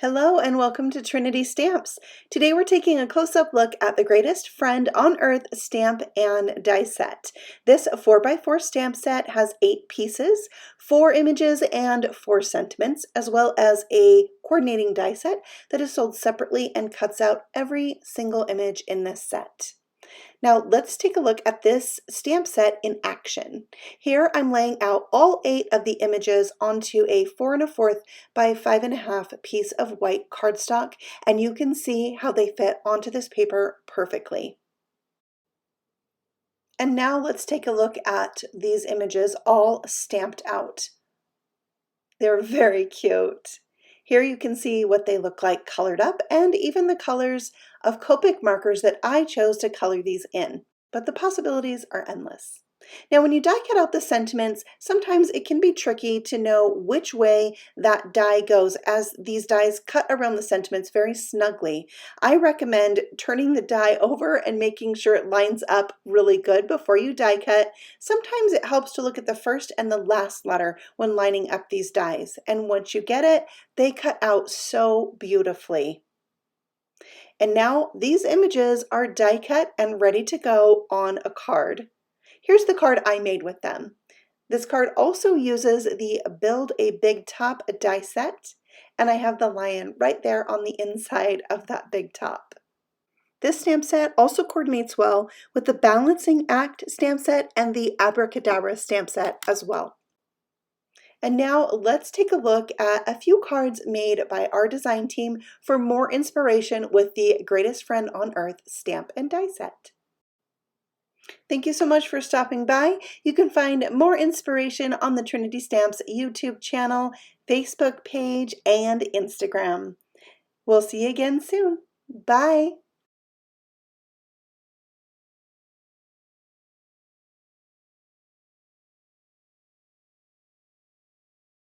Hello and welcome to Trinity Stamps. Today we're taking a close-up look at the Greatest Friend on Earth stamp and die set. This 4x4 stamp set has 8 pieces, 4 images and 4 sentiments, as well as a coordinating die set that is sold separately and cuts out every single image in this set. Now let's take a look at this stamp set in action. Here I'm laying out all 8 of the images onto a 4 1/4 by 5 1/2 piece of white cardstock, and you can see how they fit onto this paper perfectly. And now let's take a look at these images all stamped out. They're very cute. Here you can see what they look like colored up and even the colors of Copic markers that I chose to color these in, but the possibilities are endless. Now when you die cut out the sentiments, sometimes it can be tricky to know which way that die goes as these dies cut around the sentiments very snugly. I recommend turning the die over and making sure it lines up really good before you die cut. Sometimes it helps to look at the first and the last letter when lining up these dies, and once you get it, they cut out so beautifully. And now these images are die cut and ready to go on a card. Here's the card I made with them. This card also uses the Build a Big Top die set, and I have the lion right there on the inside of that big top. This stamp set also coordinates well with the Balancing Act stamp set and the Abracadabra stamp set as well. And now let's take a look at a few cards made by our design team for more inspiration with the Greatest Friend on Earth stamp and die set. Thank you so much for stopping by. You can find more inspiration on the Trinity Stamps YouTube channel, Facebook page, and Instagram. We'll see you again soon. Bye.